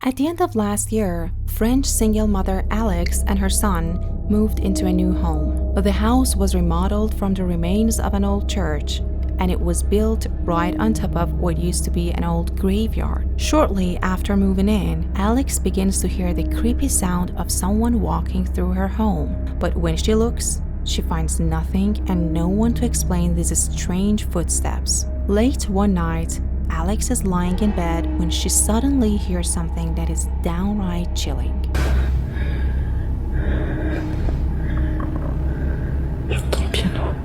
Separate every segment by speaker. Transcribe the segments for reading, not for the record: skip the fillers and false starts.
Speaker 1: At the end of last year, French single mother Alex and her son moved into a new home. The house was remodeled from the remains of an old church, and it was built right on top of what used to be an old graveyard. Shortly after moving in, Alex begins to hear the creepy sound of someone walking through her home. But when she looks, she finds nothing and no one to explain these strange footsteps. Late one night, Alex is lying in bed when she suddenly hears something that is downright chilling.
Speaker 2: J'entends le piano.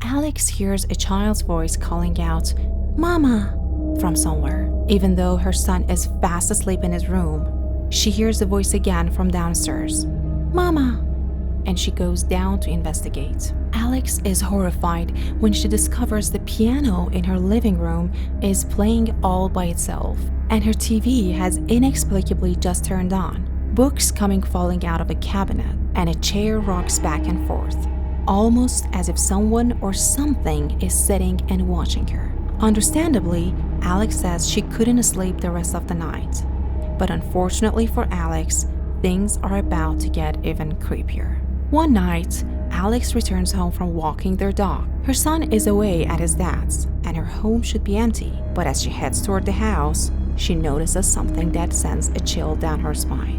Speaker 1: Alex hears a child's voice calling out, "Mama!" from somewhere. Even though her son is fast asleep in his room, she hears the voice again from downstairs, "Mama!" and she goes down to investigate. Alex is horrified when she discovers the piano in her living room is playing all by itself, and her TV has inexplicably just turned on. Books coming falling out of a cabinet, and a chair rocks back and forth, almost as if someone or something is sitting and watching her. Understandably, Alex says she couldn't sleep the rest of the night. But unfortunately for Alex, things are about to get even creepier. One night, Alex returns home from walking their dog. Her son is away at his dad's, and her home should be empty. But as she heads toward the house, she notices something that sends a chill down her spine.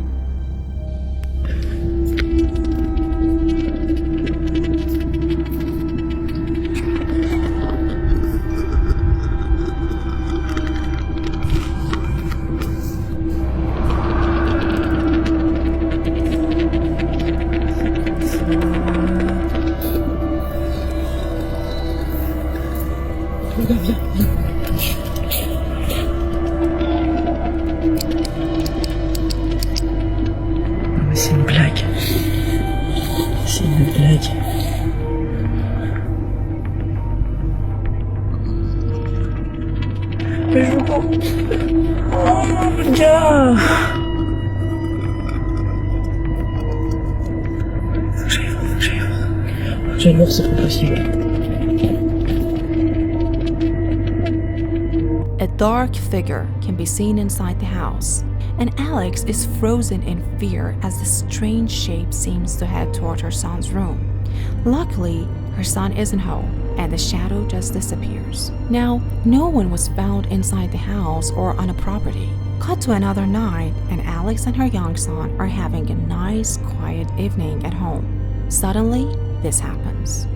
Speaker 2: Viens. Non mais c'est une blague. C'est une blague. Mais je veux pas. Oh mon gars. Faut que j'aille voir, c'est pas possible.
Speaker 1: A dark figure can be seen inside the house, and Alex is frozen in fear as the strange shape seems to head toward her son's room. Luckily, her son isn't home, and the shadow just disappears. Now, no one was found inside the house or on a property. Cut to another night, and Alex and her young son are having a nice, quiet evening at home. Suddenly, this happens.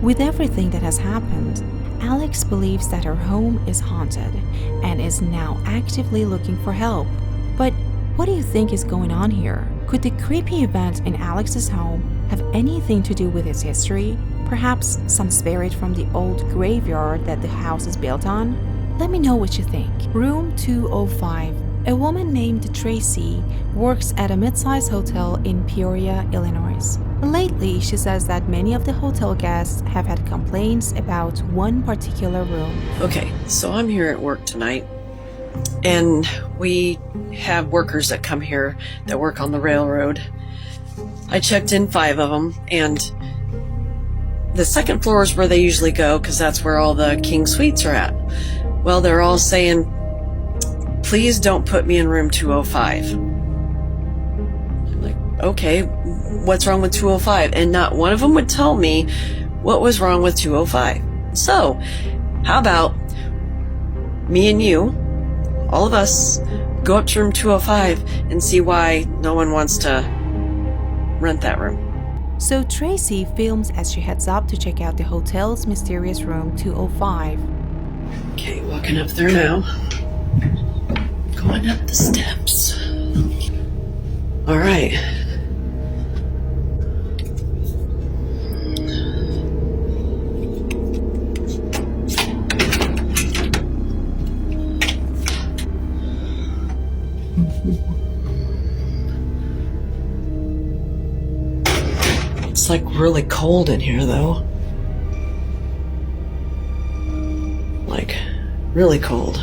Speaker 1: With everything that has happened, Alex believes that her home is haunted and is now actively looking for help. But what do you think is going on here? Could the creepy event in Alex's home have anything to do with its history? Perhaps some spirit from the old graveyard that the house is built on? Let me know what you think. Room 205. A woman named Tracy works at a mid-sized hotel in Peoria, Illinois. Lately, she says that many of the hotel guests have had complaints about one particular room.
Speaker 2: Okay, so I'm here at work tonight, and we have workers that come here that work on the railroad. I checked in 5 of them, and the second floor is where they usually go because that's where all the king suites are at. Well, they're all saying, please don't put me in room 205. I'm like, okay, what's wrong with 205? And not one of them would tell me what was wrong with 205. So, how about me and you, all of us, go up to room 205 and see why no one wants to rent that room.
Speaker 1: So Tracy films as she heads up to check out the hotel's mysterious room 205.
Speaker 2: Okay, walking up there now. Going up the steps. All right. It's like really cold in here though. Like really cold.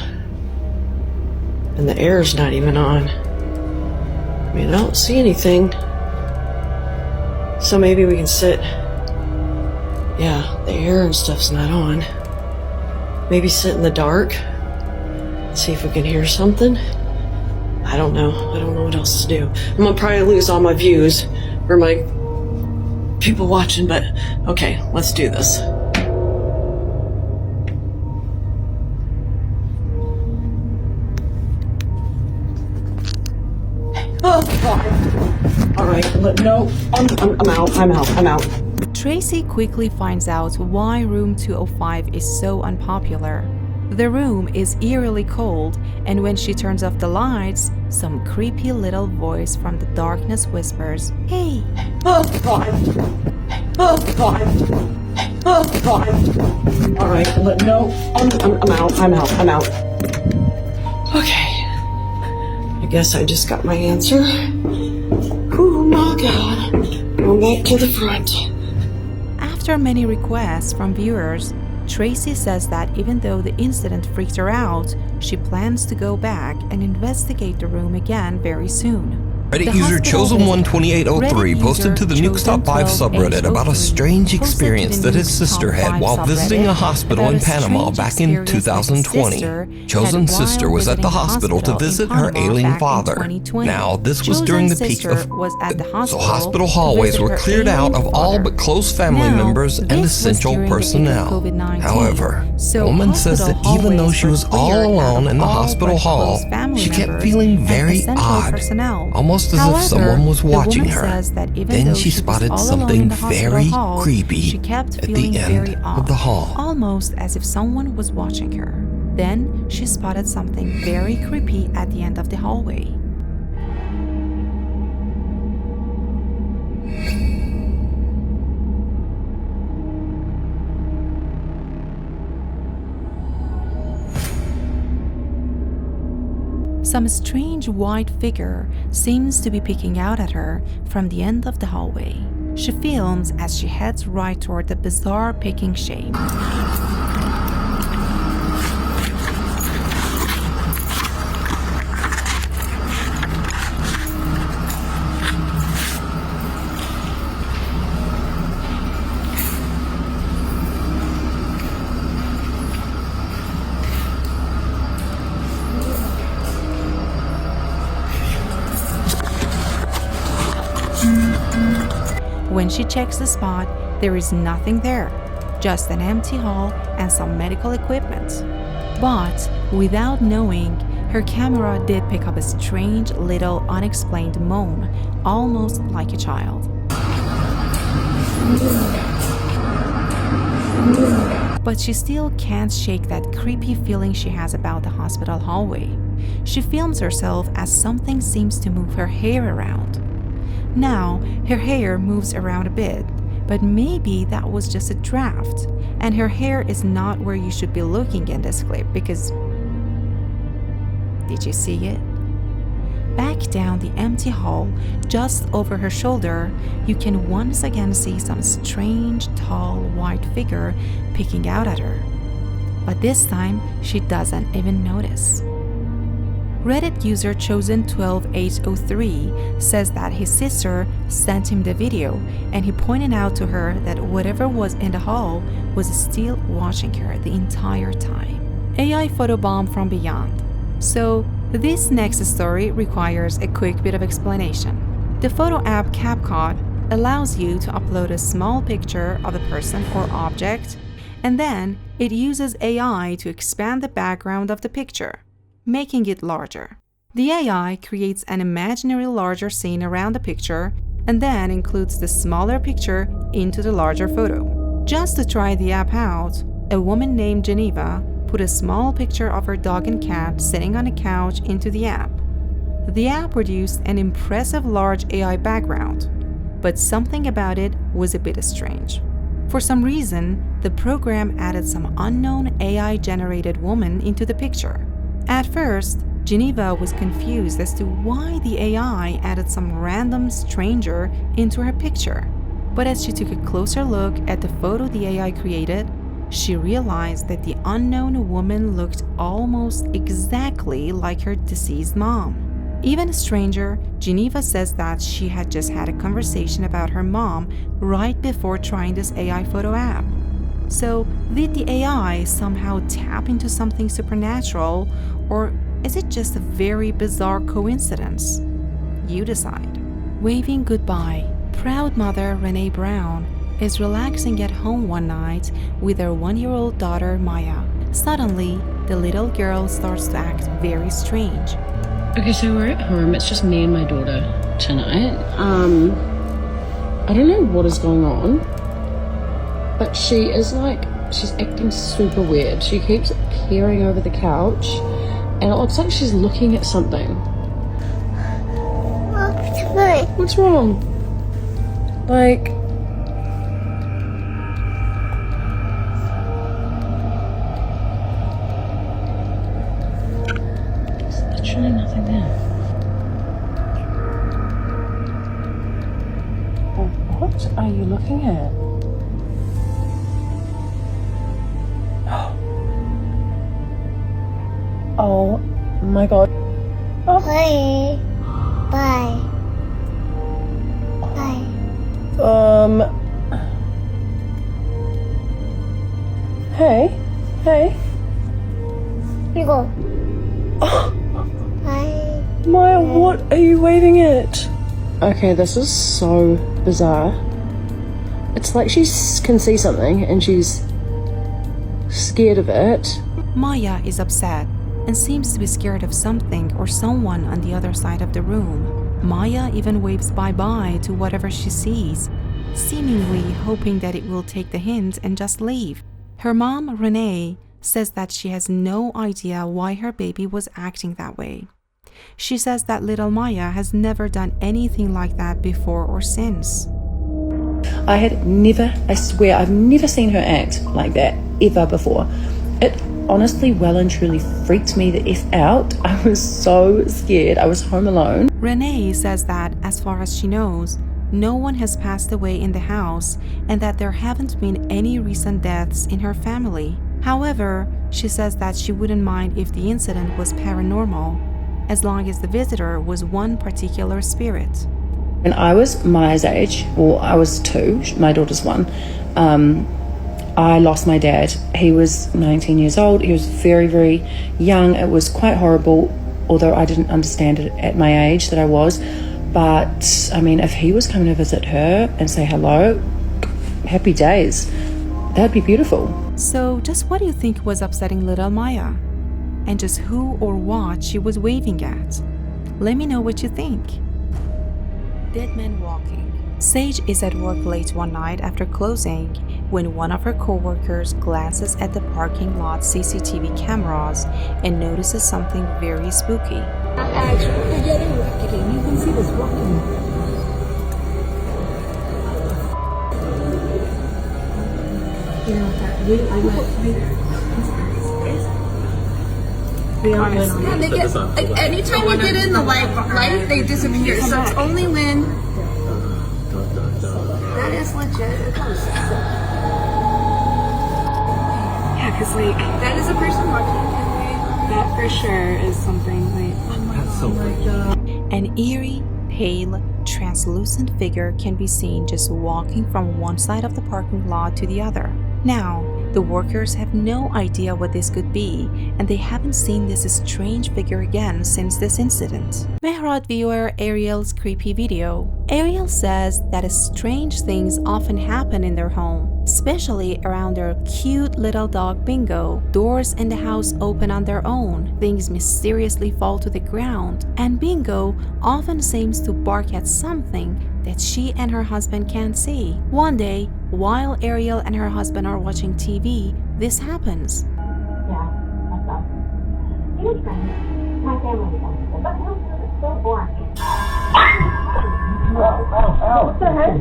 Speaker 2: And the air's not even on. I mean, I don't see anything. So maybe we can sit. Yeah, the air and stuff's not on. Maybe sit in the dark. See if we can hear something. I don't know. I don't know what else to do. I'm gonna probably lose all my views for my people watching, but okay, let's do this. Oh, God. All right, no, I'm out.
Speaker 1: Tracy quickly finds out why room 205 is so unpopular. The room is eerily cold, and when she turns off the lights, some creepy little voice from the darkness whispers, "Hey!"
Speaker 2: Oh, God. Oh, God. Oh, God. All right, no, I'm out. Okay. I guess I just got my answer. Oh my God. Going back to the front.
Speaker 1: After many requests from viewers, Tracy says that even though the incident freaked her out, she plans to go back and investigate the room again very soon.
Speaker 3: Reddit
Speaker 1: The
Speaker 3: user
Speaker 1: hospital
Speaker 3: Chosen12803
Speaker 1: visitor,
Speaker 3: posted to the
Speaker 1: Reddit
Speaker 3: Nukes Top 5
Speaker 1: user
Speaker 3: subreddit about a strange
Speaker 1: Chosen12H03
Speaker 3: experience
Speaker 1: posted to
Speaker 3: that
Speaker 1: the
Speaker 3: his
Speaker 1: Nukes
Speaker 3: sister
Speaker 1: Top
Speaker 3: had
Speaker 1: 5
Speaker 3: while visiting a
Speaker 1: subreddit
Speaker 3: hospital
Speaker 1: about
Speaker 3: in
Speaker 1: a
Speaker 3: Panama
Speaker 1: strange
Speaker 3: back in
Speaker 1: experience that his
Speaker 3: 2020.
Speaker 1: sister
Speaker 3: Chosen's
Speaker 1: had
Speaker 3: sister
Speaker 1: while
Speaker 3: was at the
Speaker 1: visiting a
Speaker 3: hospital to
Speaker 1: in
Speaker 3: visit her
Speaker 1: Panama
Speaker 3: ailing
Speaker 1: back in
Speaker 3: father.
Speaker 1: 2020.
Speaker 3: Now, this was
Speaker 1: Chosen's
Speaker 3: during the peak
Speaker 1: sister
Speaker 3: of
Speaker 1: was at the
Speaker 3: so
Speaker 1: hospital
Speaker 3: hospital
Speaker 1: to
Speaker 3: hallways
Speaker 1: visit
Speaker 3: were
Speaker 1: her
Speaker 3: cleared out
Speaker 1: ailing
Speaker 3: of all
Speaker 1: father.
Speaker 3: but close family
Speaker 1: Now,
Speaker 3: members and
Speaker 1: this was
Speaker 3: essential
Speaker 1: during the peak of
Speaker 3: personnel.
Speaker 1: COVID-19.
Speaker 3: However,
Speaker 1: So
Speaker 3: the woman says that
Speaker 1: hospital
Speaker 3: even though
Speaker 1: hallways
Speaker 3: she
Speaker 1: were
Speaker 3: was all
Speaker 1: cleared out
Speaker 3: alone
Speaker 1: of
Speaker 3: in the
Speaker 1: all
Speaker 3: hospital
Speaker 1: but
Speaker 3: hall,
Speaker 1: close family
Speaker 3: she kept
Speaker 1: members
Speaker 3: feeling
Speaker 1: and
Speaker 3: very
Speaker 1: essential
Speaker 3: odd,
Speaker 1: personnel.
Speaker 3: almost as
Speaker 1: However,
Speaker 3: if someone was
Speaker 1: the
Speaker 3: watching
Speaker 1: woman
Speaker 3: her.
Speaker 1: says that even
Speaker 3: Then
Speaker 1: though
Speaker 3: she
Speaker 1: was
Speaker 3: spotted
Speaker 1: all alone
Speaker 3: something
Speaker 1: in the hospital
Speaker 3: very
Speaker 1: hall,
Speaker 3: creepy
Speaker 1: she kept
Speaker 3: at
Speaker 1: feeling
Speaker 3: the
Speaker 1: very
Speaker 3: end
Speaker 1: odd,
Speaker 3: of the hall.
Speaker 1: almost as if someone was watching her. Then she spotted something very creepy at the end of the hallway. Some strange white figure seems to be peeking out at her from the end of the hallway. She films as she heads right toward the bizarre peeking shape. When she checks the spot, there is nothing there, just an empty hall and some medical equipment. But without knowing, her camera did pick up a strange little unexplained moan, almost like a child. But she still can't shake that creepy feeling she has about the hospital hallway. She films herself as something seems to move her hair around. Now, her hair moves around a bit, but maybe that was just a draft, and her hair is not where you should be looking in this clip because... Did you see it? Back down the empty hall, just over her shoulder, you can once again see some strange, tall, white figure peeking out at her. But this time, she doesn't even notice. Reddit user Chosen12H03 says that his sister sent him the video and he pointed out to her that whatever was in the hall was still watching her the entire time. AI photobomb from beyond. So, this next story requires a quick bit of explanation. The photo app CapCut allows you to upload a small picture of a person or object, and then it uses AI to expand the background of the picture, making it larger. The AI creates an imaginary larger scene around the picture and then includes the smaller picture into the larger photo. Just to try the app out, a woman named Geneva put a small picture of her dog and cat sitting on a couch into the app. The app produced an impressive large AI background, but something about it was a bit strange. For some reason, the program added some unknown AI-generated woman into the picture. At first, Geneva was confused as to why the AI added some random stranger into her picture. But as she took a closer look at the photo the AI created, she realized that the unknown woman looked almost exactly like her deceased mom. Even stranger, Geneva says that she had just had a conversation about her mom right before trying this AI photo app. So, did the AI somehow tap into something supernatural, or is it just a very bizarre coincidence? You decide. Waving goodbye, proud mother Renee Brown is relaxing at home one night with her 1-year-old daughter Maya. Suddenly, the little girl starts to act very strange.
Speaker 4: Okay, so we're at home. It's just me and my daughter tonight. I don't know what is going on, but she's acting super weird. She keeps peering over the couch, and it looks like she's looking at something. What's wrong? Like... nothing there. What are you looking at? Oh my god. Oh.
Speaker 5: Bye. Bye. Bye.
Speaker 4: Hey. Hey.
Speaker 5: Here you go. Bye.
Speaker 4: Maya, what are you waving at? Okay, this is so bizarre. It's like she can see something and she's scared of it.
Speaker 1: Maya is upset and seems to be scared of something or someone on the other side of the room. Maya even waves bye-bye to whatever she sees, seemingly hoping that it will take the hint and just leave. Her mom, Renee, says that she has no idea why her baby was acting that way. She says that little Maya has never done anything like that before or since.
Speaker 4: I swear, I've never seen her act like that ever before. It honestly well and truly freaked me the F out. I was so scared. I was home alone.
Speaker 1: Renee says that, as far as she knows, no one has passed away in the house and that there haven't been any recent deaths in her family. However, she says that she wouldn't mind if the incident was paranormal, as long as the visitor was one particular spirit.
Speaker 4: When I was Maya's age, or I was 2, my daughter's 1, I lost my dad. He was 19 years old. He was very, very young. It was quite horrible, although I didn't understand it at my age that I was. But, I mean, if he was coming to visit her and say hello, happy days. That'd be beautiful.
Speaker 1: So, just what do you think was upsetting little Maya? And just who or what she was waving at? Let me know what you think. Dead man walking. Sage is at work late one night after closing when one of her co-workers glances at the parking lot CCTV cameras and notices something very spooky.
Speaker 6: You can see this walking. You know that I went
Speaker 7: Yeah, they get like anytime you get in the light, they disappear. So it's only when that is legit.
Speaker 6: Yeah, because like
Speaker 7: That is a person walking.
Speaker 6: that for sure is something like. Oh my god.
Speaker 1: An eerie, pale, translucent figure can be seen just walking from one side of the parking lot to the other. Now, the workers have no idea what this could be, and they haven't seen this strange figure again since this incident. Mehrad viewer Ariel's creepy video. Ariel says that strange things often happen in their home, especially around their cute little dog Bingo. Doors in the house open on their own, things mysteriously fall to the ground, and Bingo often seems to bark at something that she and her husband can't see. One day, while Ariel and her husband are watching TV, this happens.
Speaker 5: Yeah, that's us. He was friendly. My family does. But it's so boring. What the heck?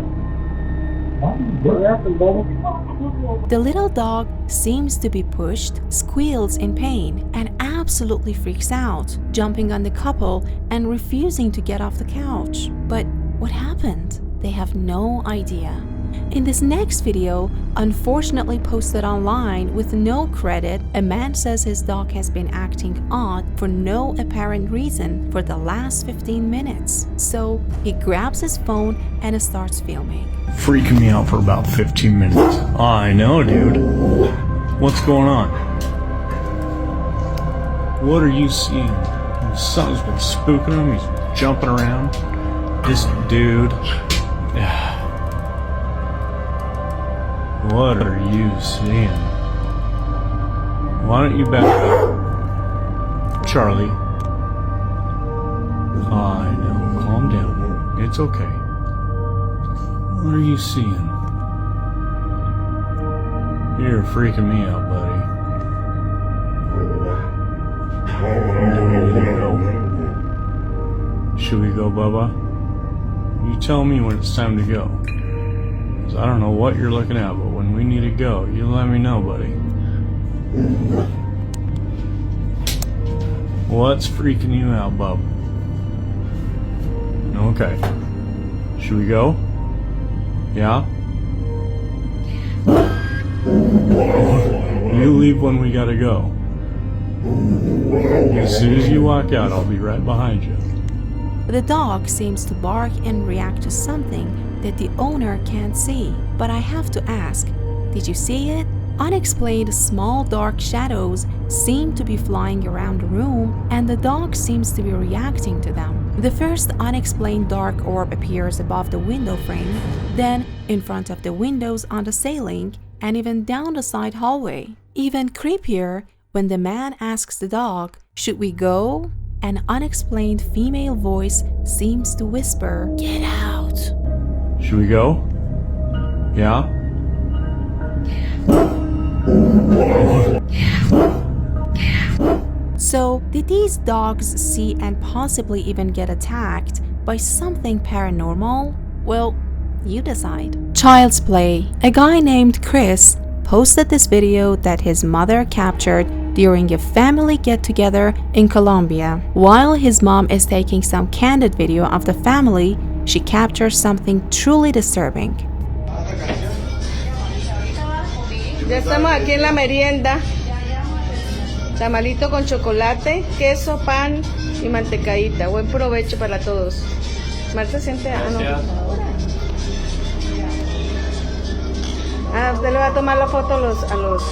Speaker 1: The little dog seems to be pushed, squeals in pain, and absolutely freaks out, jumping on the couple and refusing to get off the couch. But what happened? They have no idea. In this next video, unfortunately posted online with no credit, a man says his dog has been acting odd for no apparent reason for the last 15 minutes. So he grabs his phone and starts filming.
Speaker 8: Freaking me out for about 15 minutes. I know, dude. What's going on? What are you seeing? Something's been spooking him. He's jumping around. This dude. What are you seeing? Why don't you back up? Charlie. I know. Calm down. It's okay. What are you seeing? You're freaking me out, buddy. Do we need to go? Should we go, Bubba? You tell me when it's time to go. 'Cause I don't know what you're looking at, but when we need to go, you let me know, buddy. What's freaking you out, bub? Okay. Should we go? Yeah? You leave when we gotta go. As soon as you walk out, I'll be right behind you.
Speaker 1: The dog seems to bark and react to something that the owner can't see. But I have to ask, did you see it? Unexplained small dark shadows seem to be flying around the room, and the dog seems to be reacting to them. The first unexplained dark orb appears above the window frame, then in front of the windows on the ceiling, and even down the side hallway. Even creepier, when the man asks the dog, "Should we go?" an unexplained female voice seems to whisper, "Get out."
Speaker 8: Should we go? Yeah?
Speaker 1: So, did these dogs see and possibly even get attacked by something paranormal? Well, you decide. Child's Play. A guy named Chris posted this video that his mother captured during a family get-together in Colombia. While his mom is taking some candid video of the family, she captures something truly disturbing.
Speaker 9: Ya estamos aquí en la merienda. Tamalito con chocolate, queso, pan y mantecadita. Buen provecho para todos. Marta siente. Usted le va a tomar la foto a los.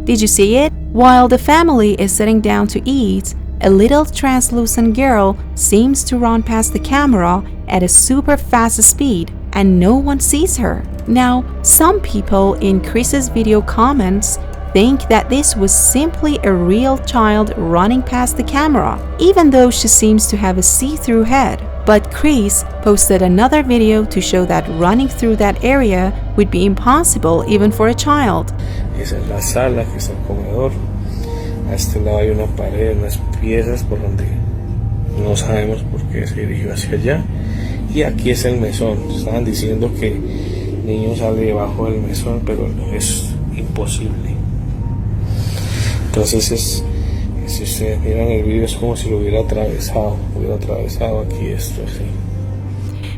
Speaker 1: Did you see it? While the family is sitting down to eat, a little translucent girl seems to run past the camera at a super fast speed, and no one sees her. Now, some people in Chris's video comments think that this was simply a real child running past the camera, even though she seems to have a see-through head. But Chris posted another video to show that running through that area would be impossible even for a child.
Speaker 10: Esa es la sala, que es el comedor. A este lado hay una pared, unas piezas por donde no sabemos por qué se dirigió hacia allá. Y aquí es el mesón. Estaban diciendo que el niño sale debajo del mesón, pero es imposible. Entonces si ustedes miran el video, es como si lo hubiera atravesado aquí esto así.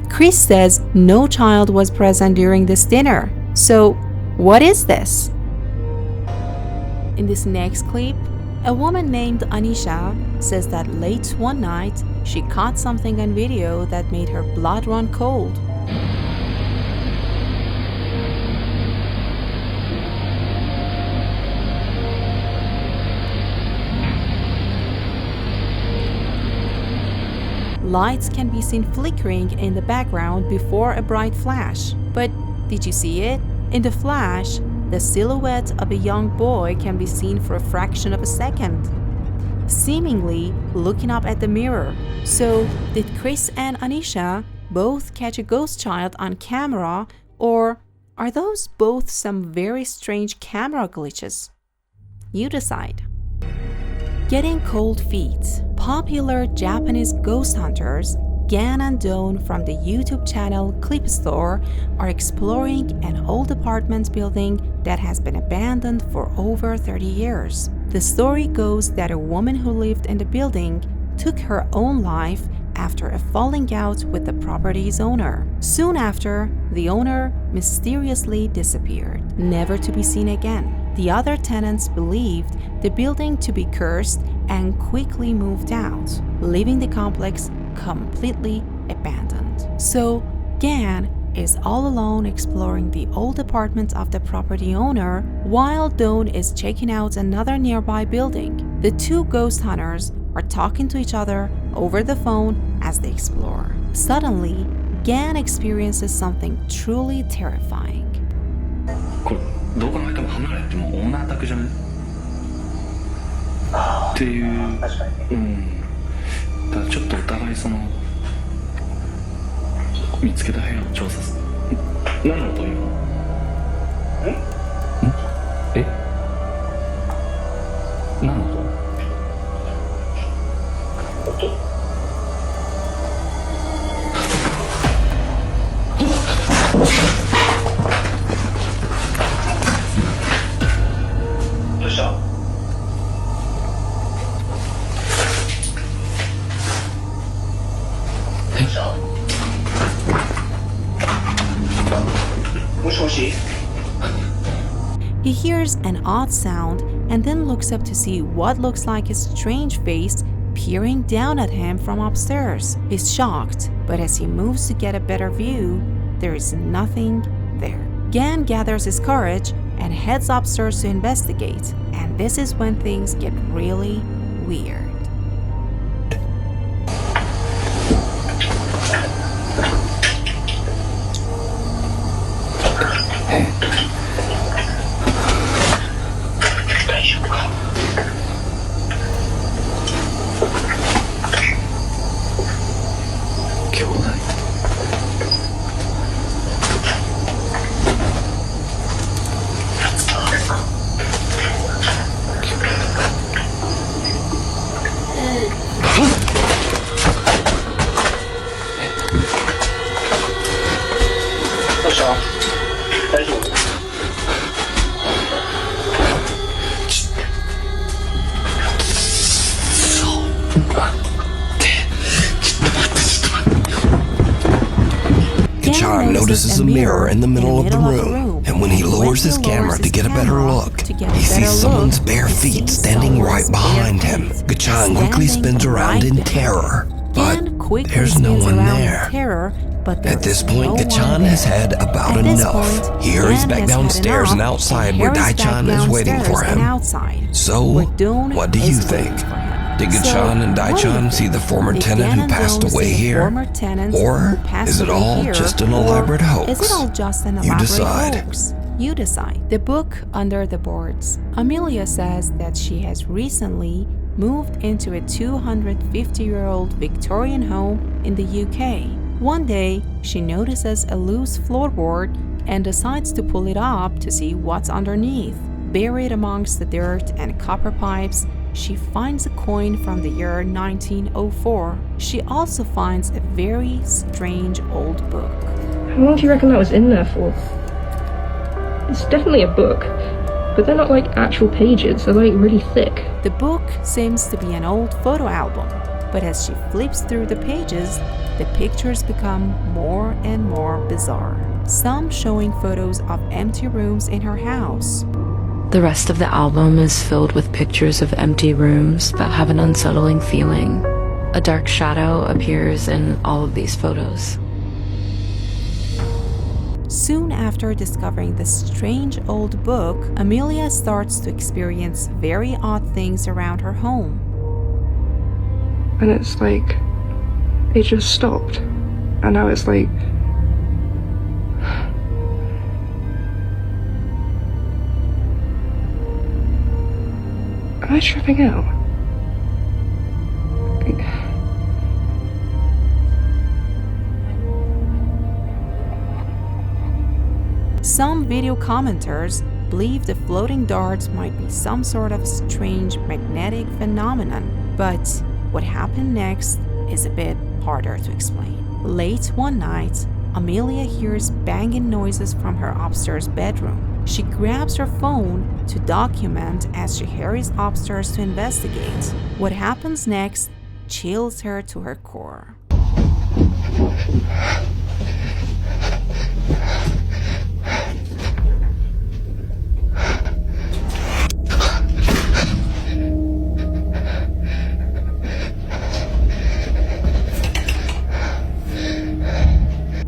Speaker 1: Chris says no child was present during this dinner. So, what is this? In this next clip, a woman named Anisha says that late one night, she caught something on video that made her blood run cold. Lights can be seen flickering in the background before a bright flash. But did you see it? In the flash, the silhouette of a young boy can be seen for a fraction of a second, seemingly looking up at the mirror. So, did Chris and Anisha both catch a ghost child on camera, or are those both some very strange camera glitches? You decide. Getting cold feet. Popular Japanese ghost hunters Gan and Dawn from the YouTube channel Clip Store are exploring an old apartment building that has been abandoned for over 30 years. The story goes that a woman who lived in the building took her own life after a falling out with the property's owner. Soon after, the owner mysteriously disappeared, never to be seen again. The other tenants believed the building to be cursed and quickly moved out, leaving the complex completely abandoned. So, Gan is all alone exploring the old apartment of the property owner, while Dawn is checking out another nearby building. The two ghost hunters are talking to each other over the phone as they explore. Suddenly, Gan experiences something truly terrifying.
Speaker 11: どう考えても離れてもオーナー宅じゃねっていう、だからちょっとお互いその見つけた部屋を調査する。何の音今？え？何の音？どうした？
Speaker 1: He hears an odd sound and then looks up to see what looks like a strange face peering down at him from upstairs. He's shocked, but as he moves to get a better view, there is nothing there. Gan gathers his courage and heads upstairs to investigate, and this is when things get really weird.
Speaker 3: Kachan notices a mirror in the middle of the room, and when he lowers his camera to get a better look, he sees someone's bare feet standing right behind him. Kachan quickly spins around in terror, but there's no one there. At this point, Kachan has had about enough. He hurries back downstairs and outside where Daichan is waiting for him. So, what do you think? Did Kachan and Daichan see the former tenant who passed away here? Or is it all just an elaborate hoax? You decide.
Speaker 1: You decide. The book under the boards. Amelia says that she has recently moved into a 250-year-old Victorian home in the UK. One day, she notices a loose floorboard and decides to pull it up to see what's underneath. Buried amongst the dirt and copper pipes, she finds a coin from the year 1904. She also finds a very strange old book.
Speaker 12: How long do you reckon that was in there for? It's definitely a book, but they're not like actual pages, they're like really thick.
Speaker 1: The book seems to be an old photo album, but as she flips through the pages, the pictures become more and more bizarre. Some showing photos of empty rooms in her house.
Speaker 13: The rest of the album is filled with pictures of empty rooms that have an unsettling feeling. A dark shadow appears in all of these photos.
Speaker 1: Soon after discovering the strange old book, Amelia starts to experience very odd things around her home.
Speaker 12: And it's like, it just stopped. And now it's like, am I tripping out?
Speaker 1: Some video commenters believe the floating darts might be some sort of strange magnetic phenomenon, but what happened next is a bit harder to explain. Late one night, Amelia hears banging noises from her upstairs bedroom. She grabs her phone to document as she hurries upstairs to investigate. What happens next chills her to her core.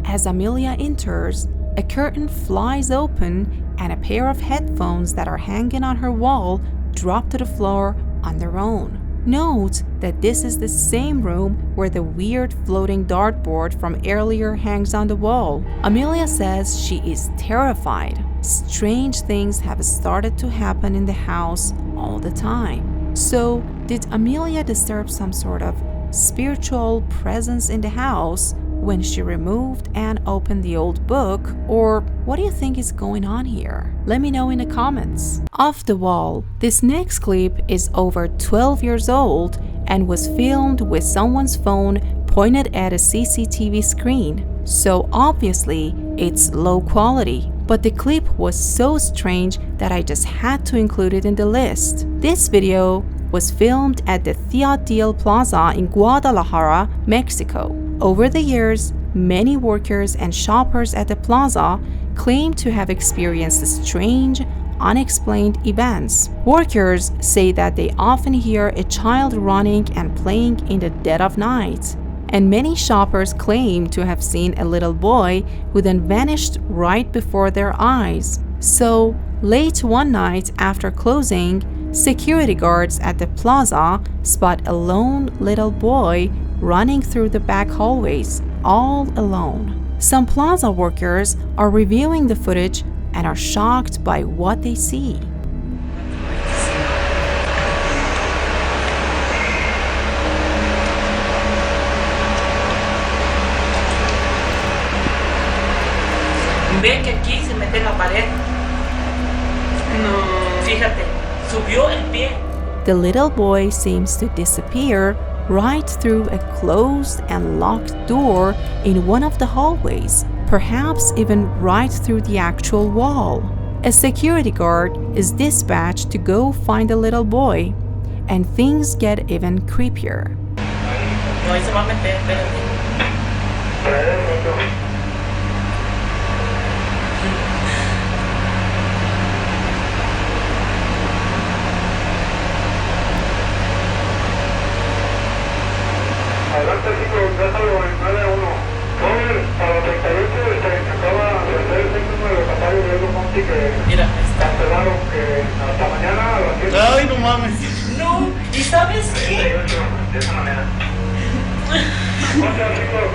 Speaker 1: As Amelia enters, a curtain flies open and a pair of headphones that are hanging on her wall drop to the floor on their own. Note that this is the same room where the weird floating dartboard from earlier hangs on the wall. Amelia says she is terrified. Strange things have started to happen in the house all the time. So, did Amelia disturb some sort of spiritual presence in the house when she removed and opened the old book? Or what do you think is going on here? Let me know in the comments. Off the wall, this next clip is over 12 years old and was filmed with someone's phone pointed at a CCTV screen. So obviously it's low quality, but the clip was so strange that I just had to include it in the list. This video was filmed at the Theodil Plaza in Guadalajara, Mexico. Over the years, many workers and shoppers at the plaza claim to have experienced strange, unexplained events. Workers say that they often hear a child running and playing in the dead of night. And many shoppers claim to have seen a little boy who then vanished right before their eyes. So, late one night after closing, security guards at the plaza spot a lone little boy running through the back hallways, all alone. Some plaza workers are reviewing the footage and are shocked by what they see.
Speaker 14: Ve que aquí se mete en la pared. No. Fíjate, subió el pie.
Speaker 1: The little boy seems to disappear right through a closed and locked door in one of the hallways, perhaps even right through the actual wall. A security guard is dispatched to go find the little boy, and things get even creepier.
Speaker 14: No, ahí se va a meter, espérate.
Speaker 15: Adelante, chicos, déjalo en 9-1. Joven, para 38 se acaba de hacer el signo de capario de Edo Monti que cancelaron que hasta mañana a las 7.
Speaker 14: Ay, no mames. No, ¿y sabes qué?
Speaker 15: 38, de esa manera. O sea, chicos,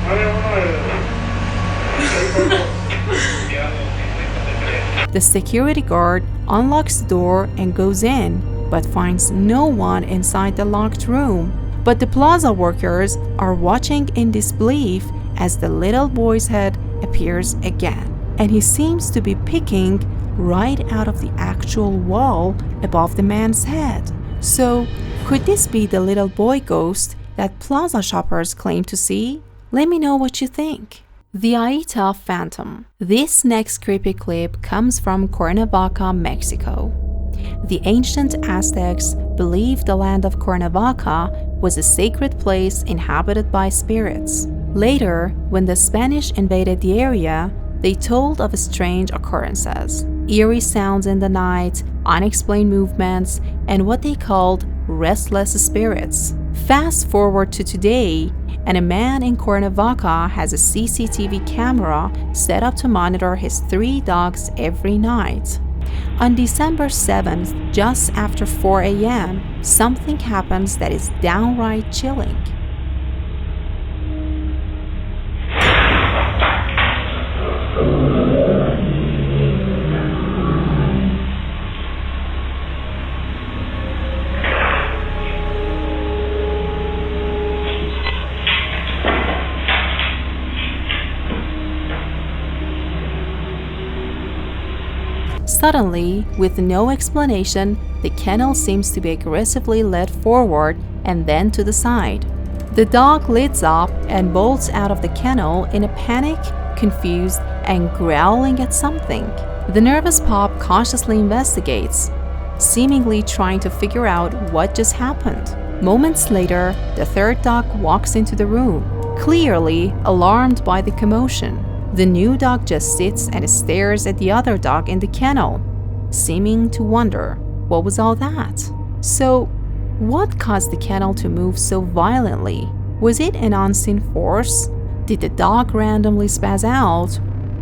Speaker 15: 9-1
Speaker 1: The security guard unlocks the door and goes in, but finds no one inside the locked room. But the plaza workers are watching in disbelief as the little boy's head appears again, and he seems to be peeking right out of the actual wall above the man's head. So, could this be the little boy ghost that plaza shoppers claim to see? Let me know what you think. The Aita Phantom. This next creepy clip comes from Cuernavaca, Mexico. The ancient Aztecs believed the land of Cuernavaca was a sacred place inhabited by spirits. Later, when the Spanish invaded the area, they told of strange occurrences, eerie sounds in the night, unexplained movements, and what they called restless spirits. Fast forward to today, and a man in Cuernavaca has a CCTV camera set up to monitor his 3 dogs every night. On December 7th, just after 4 a.m., something happens that is downright chilling. Suddenly, with no explanation, the kennel seems to be aggressively led forward and then to the side. The dog lids up and bolts out of the kennel in a panic, confused, and growling at something. The nervous pup cautiously investigates, seemingly trying to figure out what just happened. Moments later, the third dog walks into the room, clearly alarmed by the commotion. The new dog just sits and stares at the other dog in the kennel, seeming to wonder what was all that. So, what caused the kennel to move so violently? Was it an unseen force? Did the dog randomly spaz out?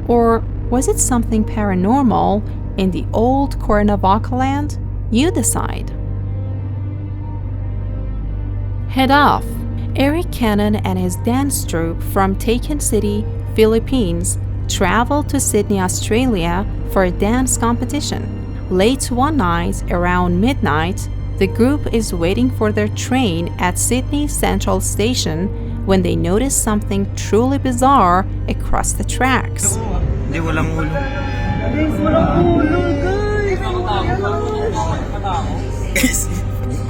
Speaker 1: Or was it something paranormal in the old Cuernavaca land? You decide. Head off. Eric Cannon and his dance troupe from Taken City, Philippines, traveled to Sydney, Australia for a dance competition. Late one night, around midnight, the group is waiting for their train at Sydney Central Station when they notice something truly bizarre across the tracks.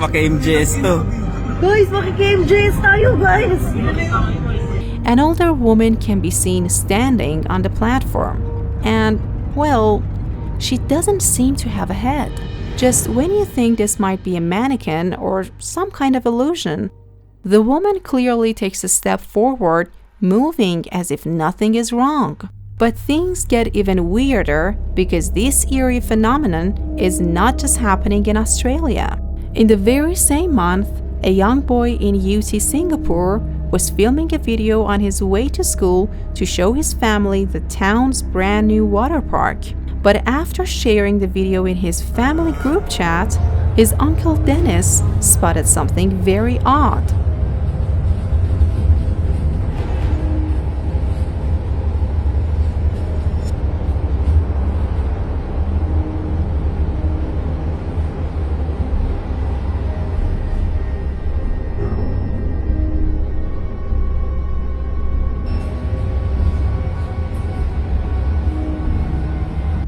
Speaker 16: Maka-MJS to. Guys, maka-MJS tayo, guys!
Speaker 1: An older woman can be seen standing on the platform, and, well, she doesn't seem to have a head. Just when you think this might be a mannequin or some kind of illusion, the woman clearly takes a step forward, moving as if nothing is wrong. But things get even weirder because this eerie phenomenon is not just happening in Australia. In the very same month, a young boy in UT Singapore was filming a video on his way to school to show his family the town's brand new water park. But after sharing the video in his family group chat, his uncle Dennis spotted something very odd.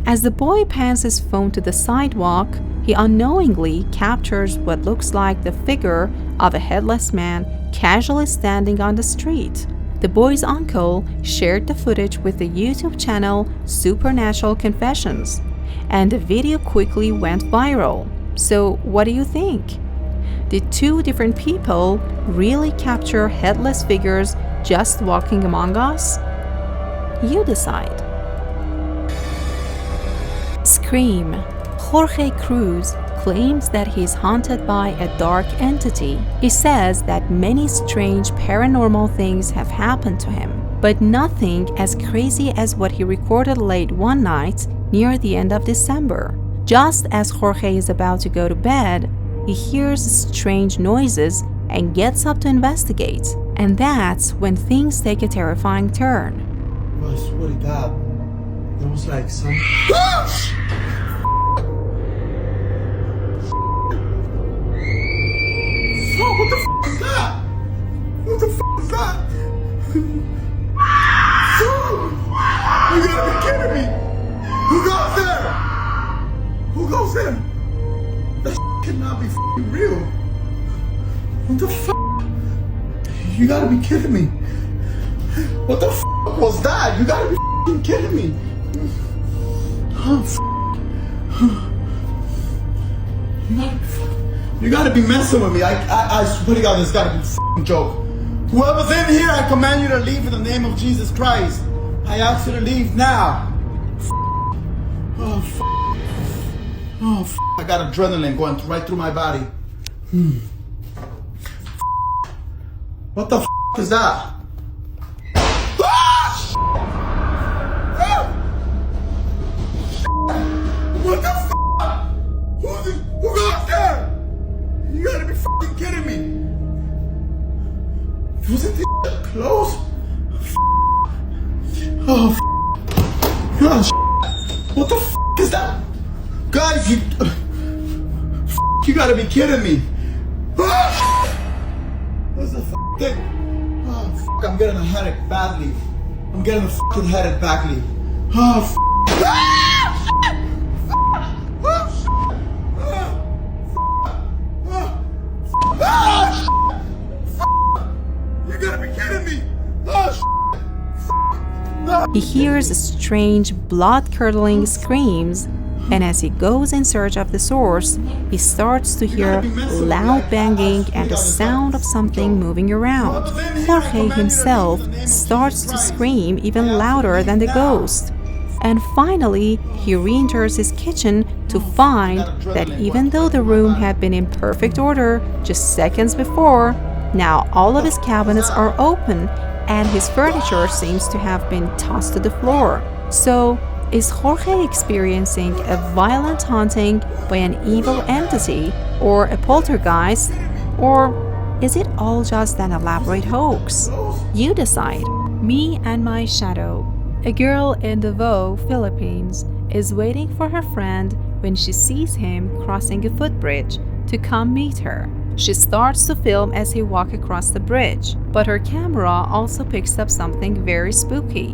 Speaker 1: As the boy pans his phone to the sidewalk, he unknowingly captures what looks like the figure of a headless man casually standing on the street. The boy's uncle shared the footage with the YouTube channel Supernatural Confessions, and the video quickly went viral. So what do you think? Did two different people really capture headless figures just walking among us? You decide. Scream. Jorge Cruz claims that he's haunted by a dark entity. He says that many strange paranormal things have happened to him, but nothing as crazy as what he recorded late one night near the end of December. Just as Jorge is about to go to bed, he hears strange noises and gets up to investigate. And that's when things take a terrifying turn.
Speaker 17: I swear to God, there was like some... Oh, what the f is that? What the f is that? You gotta be kidding me! Who goes there? Who goes there? That cannot be f***ing real. What the f? You gotta be kidding me. What the f was that? You gotta be f***ing kidding me. Oh, you gotta be messing with me. I swear to God, this gotta be a f***ing joke. Whoever's in here, I command you to leave in the name of Jesus Christ. I ask you to leave now. Oh, f. Oh, f. I got adrenaline going right through my body. What the f is that? What the f? Who got there? You gotta be f***ing kidding me. Wasn't this close? Oh, f. Oh, what the f is that? Guys, you gotta be kidding me. What's the f thing? Oh, f, I'm getting a headache badly. I'm getting a f***ing headache badly. Oh, f. You gotta be kidding me.
Speaker 1: He hears strange, blood-curdling screams, and as he goes in search of the source, he starts to hear loud banging and the sound of something moving around. Jorge himself starts to scream even louder than the ghost. And finally, he re-enters his kitchen to find that even though the room had been in perfect order just seconds before, now all of his cabinets are open and his furniture seems to have been tossed to the floor. So, is Jorge experiencing a violent haunting by an evil entity or a poltergeist? Or is it all just an elaborate hoax? You decide. Me and my shadow. A girl in Davao, Philippines, is waiting for her friend when she sees him crossing a footbridge to come meet her. She starts to film as he walks across the bridge, but her camera also picks up something very spooky.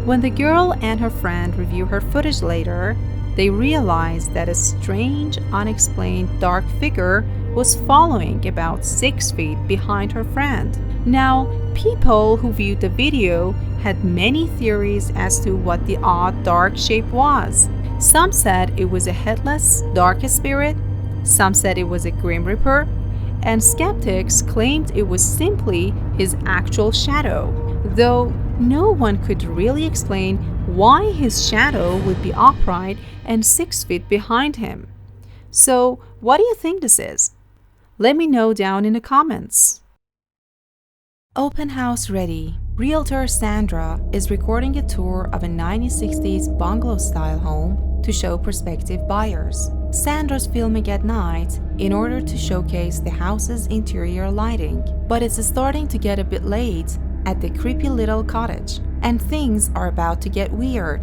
Speaker 1: When the girl and her friend review her footage later, they realize that a strange, unexplained dark figure was following about 6 feet behind her friend. Now, people who viewed the video had many theories as to what the odd dark shape was. Some said it was a headless, dark spirit, some said it was a Grim Reaper, and skeptics claimed it was simply his actual shadow, though no one could really explain why his shadow would be upright and 6 feet behind him. So, what do you think this is? Let me know down in the comments. Open house ready. Realtor Sandra is recording a tour of a 1960s bungalow-style home to show prospective buyers. Sandra's filming at night in order to showcase the house's interior lighting, but it's starting to get a bit late at the creepy little cottage, and things are about to get weird.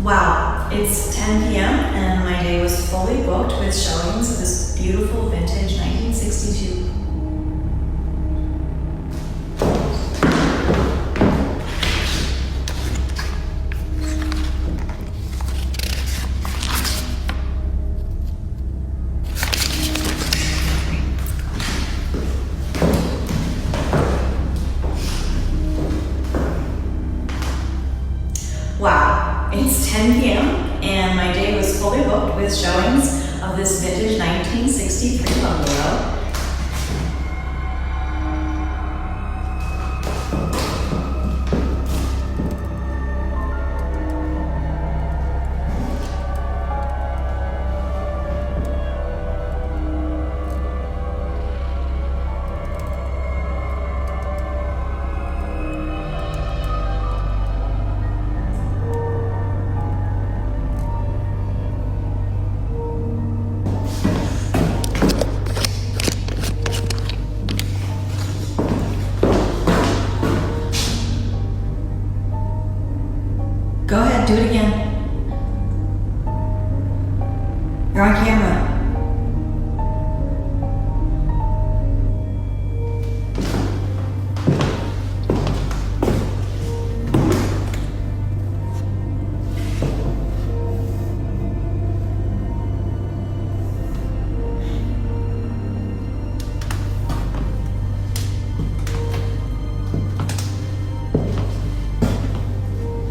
Speaker 18: Wow, it's 10 p.m. and my day was fully booked with showings of this beautiful vintage 1962. Wow, it's 10 p.m. and my day was fully booked with showings of this vintage 1963 bungalow. Go ahead, do it again. You're on camera.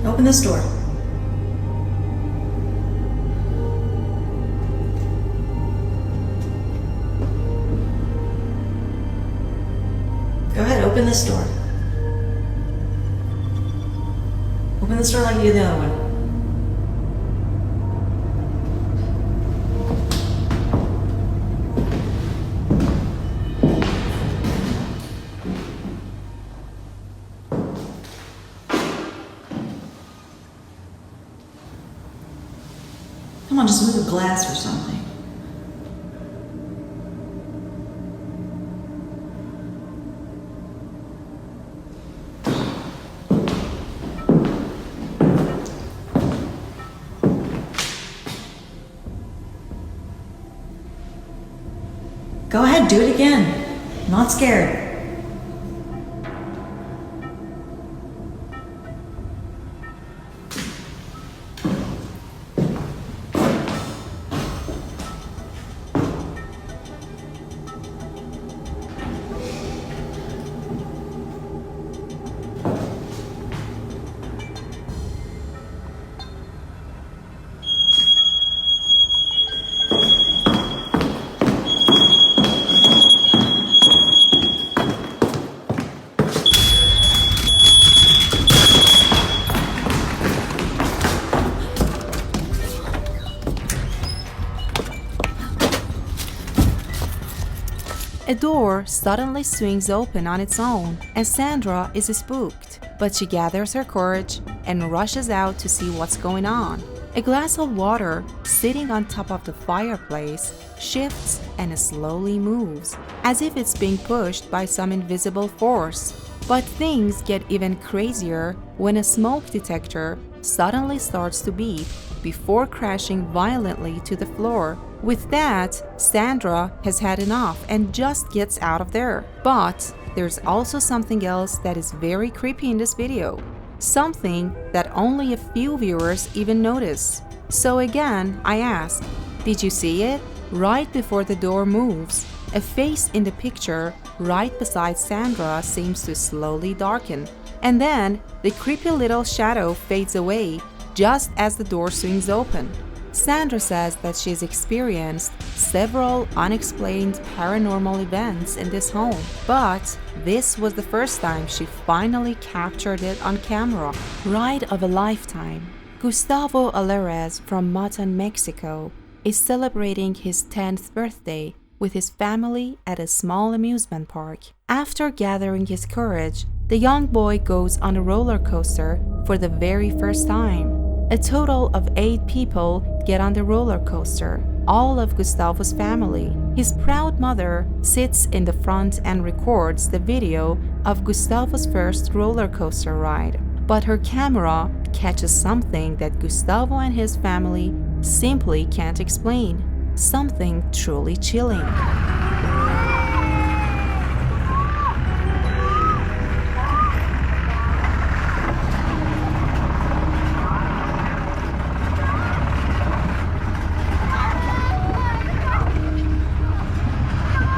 Speaker 18: Open this door. Go ahead, open this door. Open this door like you did the other one. Come on, just move the glass or something. Go ahead, do it again. I'm not scared.
Speaker 1: A door suddenly swings open on its own, and Sandra is spooked, but she gathers her courage and rushes out to see what's going on. A glass of water sitting on top of the fireplace shifts and slowly moves, as if it's being pushed by some invisible force. But things get even crazier when a smoke detector suddenly starts to beep before crashing violently to the floor. With that, Sandra has had enough and just gets out of there. But there's also something else that is very creepy in this video. something that only a few viewers even notice. So again, I ask, did you see it? Right before the door moves, a face in the picture right beside Sandra seems to slowly darken, and then the creepy little shadow fades away just as the door swings open. Sandra says that she's experienced several unexplained paranormal events in this home, but this was the first time she finally captured it on camera. Ride of a lifetime. Gustavo Alvarez from Matan, Mexico, is celebrating his 10th birthday with his family at a small amusement park. After gathering his courage, the young boy goes on a roller coaster for the very first time. A total of 8 people get on the roller coaster, all of Gustavo's family. His proud mother sits in the front and records the video of Gustavo's first roller coaster ride, but her camera catches something that Gustavo and his family simply can't explain. Something truly chilling.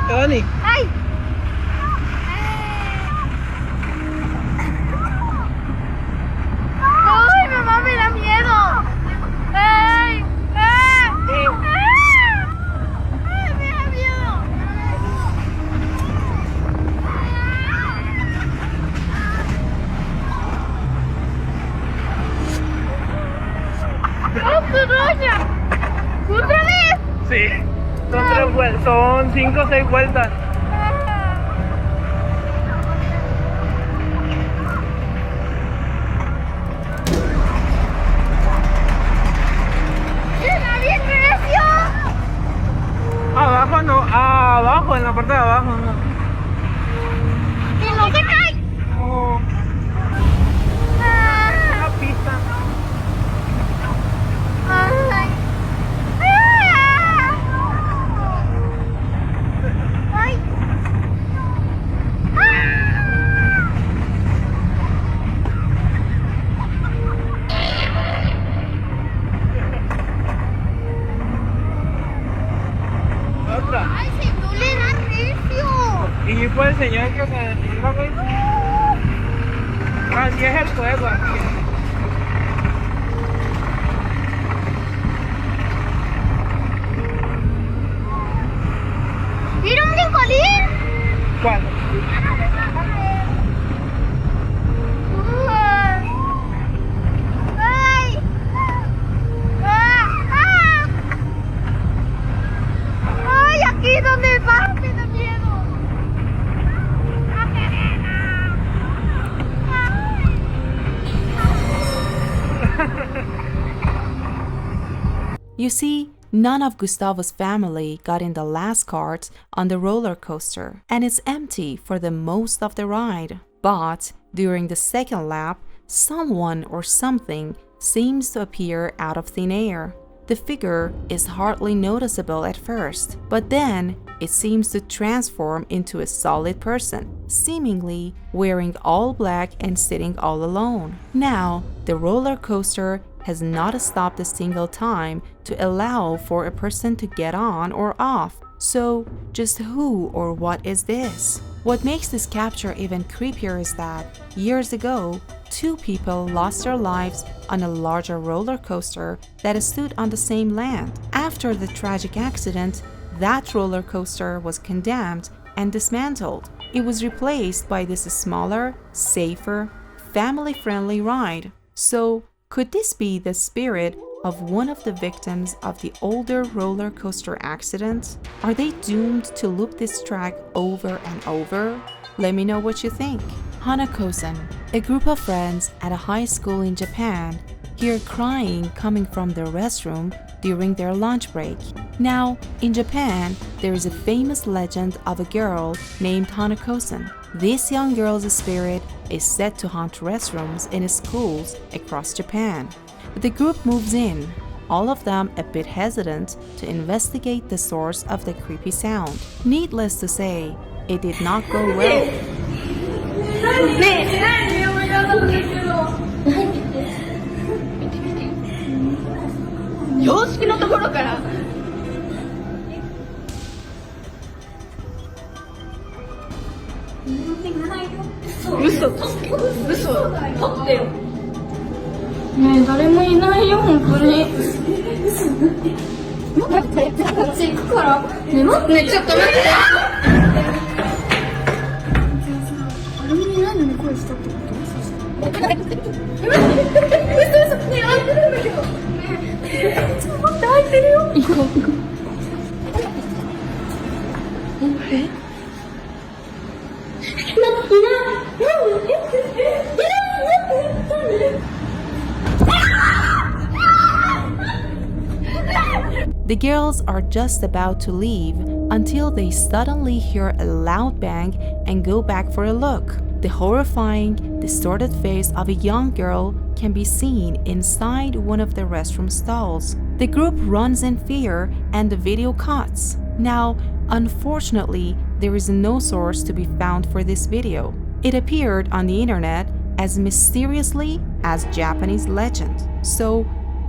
Speaker 16: Tony.
Speaker 7: ¡Ay! ¡Ay, mamá, me da miedo! ¡Ay! ¡Ay! ¡Ay! ¡Ay, me da miedo! ¡Oh, tu doña! ¿Otra vez?
Speaker 16: Sí. Son 5 o 6 vueltas.
Speaker 7: ¡Nadie creció!
Speaker 16: Abajo no, abajo, en la parte de abajo no.
Speaker 7: ¡Y no se cae!
Speaker 16: No. Una pista.
Speaker 7: ¡Ay! ¡Ay, se no le da recio!
Speaker 16: Y fue el señor que se iba, güey. Así es el juego aquí.
Speaker 7: ¡Mira un brincolín!
Speaker 16: ¿Cuál?
Speaker 7: ¡Ay! ¡Ay, aquí donde va! ¡Me da miedo!
Speaker 1: You see, none of Gustavo's family got in the last cart on the roller coaster, and it's empty for the most of the ride. But during the second lap, someone or something seems to appear out of thin air. The figure is hardly noticeable at first, but then it seems to transform into a solid person, seemingly wearing all black and sitting all alone. Now, the roller coaster has not stopped a single time to allow for a person to get on or off. So, just who or what is this? What makes this capture even creepier is that, years ago, 2 people lost their lives on a larger roller coaster that stood on the same land. After the tragic accident, that roller coaster was condemned and dismantled. It was replaced by this smaller, safer, family-friendly ride. So, could this be the spirit of one of the victims of the older roller coaster accident? Are they doomed to loop this track over and over? Let me know what you think. Hanakosen, a group of friends at a high school in Japan, hear crying coming from their restroom during their lunch break. Now, in Japan, there is a famous legend of a girl named Hanakosen. This young girl's spirit is said to haunt restrooms in schools across Japan. The group moves in, all of them a bit hesitant to investigate the source of the creepy sound. Needless to say, it did not go well.
Speaker 7: 頃から嘘取ってよねえ誰もいないよ本当に待ってこっち行くからね待ってちょっと待ってアルミに何の声したってこと嘘ねえ開いてるんだけどねちょっと待って開いてるよ行こう
Speaker 1: The girls are just about to leave until they suddenly hear a loud bang and go back for a look. The horrifying, distorted face of a young girl can be seen inside one of the restroom stalls. The group runs in fear and the video cuts. Now, unfortunately, there is no source to be found for this video. It appeared on the internet as mysteriously as Japanese legend. So,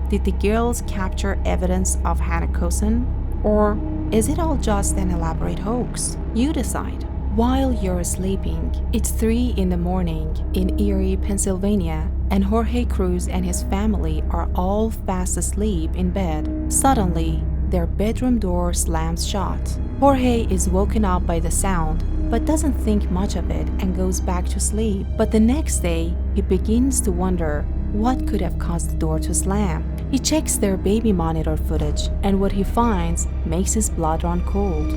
Speaker 1: did the girls capture evidence of Hanakosen? Or is it all just an elaborate hoax? You decide. While you're sleeping, it's 3 in the morning in Erie, Pennsylvania, and Jorge Cruz and his family are all fast asleep in bed. Suddenly, their bedroom door slams shut. Jorge is woken up by the sound, but doesn't think much of it and goes back to sleep. But the next day, he begins to wonder what could have caused the door to slam. He checks their baby monitor footage, and what he finds makes his blood run cold.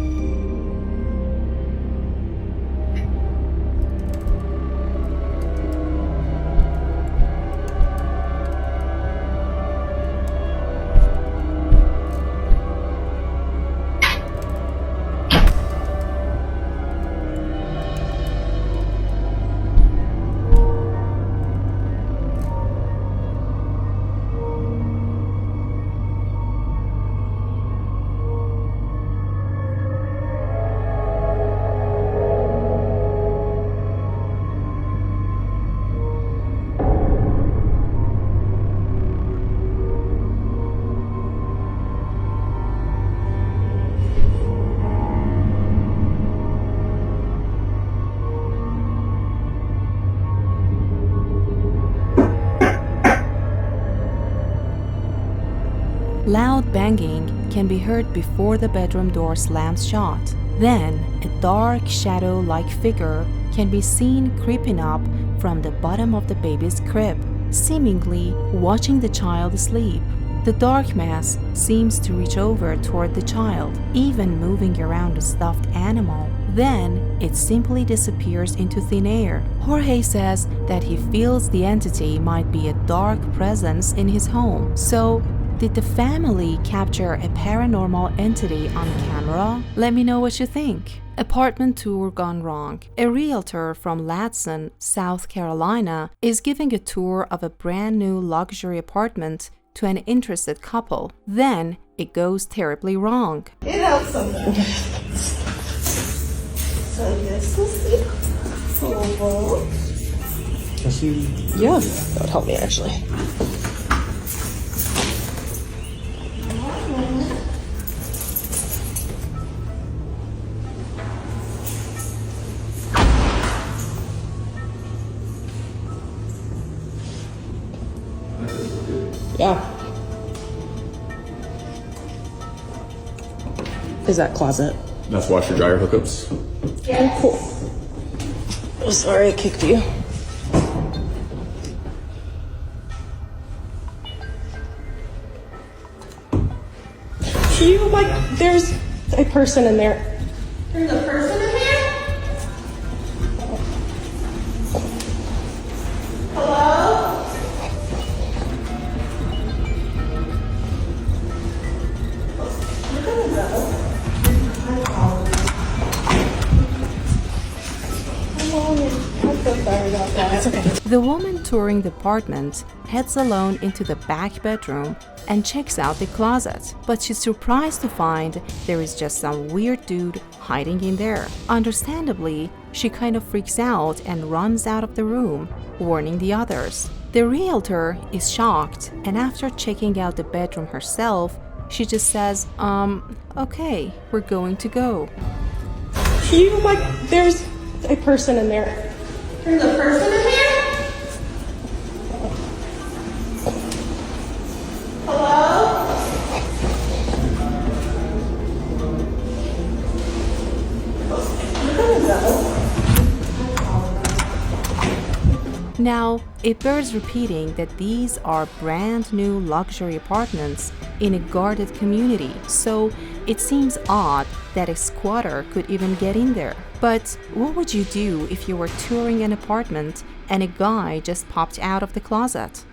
Speaker 1: Loud banging can be heard before the bedroom door slams shut. Then, a dark shadow-like figure can be seen creeping up from the bottom of the baby's crib, seemingly watching the child sleep. The dark mass seems to reach over toward the child, even moving around a stuffed animal. Then, it simply disappears into thin air. Jorge says that he feels the entity might be a dark presence in his home. So, did the family capture a paranormal entity on camera? Let me know what you think. Apartment tour gone wrong. A realtor from Ladson, South Carolina, is giving a tour of a brand new luxury apartment to an interested couple. Then it goes terribly wrong.
Speaker 9: It helps sometimes. So this is the oval.
Speaker 2: Yeah, that would help me actually. Yeah. Is that closet?
Speaker 11: That's washer dryer hookups.
Speaker 2: Yeah. Oh, cool. Oh, sorry I kicked you. There's a person in there.
Speaker 9: There's a person in here? Hello?
Speaker 1: The woman touring the apartment heads alone into the back bedroom and checks out the closet, but she's surprised to find there is just some weird dude hiding in there. Understandably, she kind of freaks out and runs out of the room, warning the others. The realtor is shocked, and after checking out the bedroom herself, She just says, okay, we're going to go.
Speaker 9: There's a person in there.
Speaker 7: There's a person in here? Hello?
Speaker 1: Now, it bears repeating that these are brand new luxury apartments in a guarded community, so it seems odd that a squatter could even get in there. But what would you do if you were touring an apartment and a guy just popped out of the closet?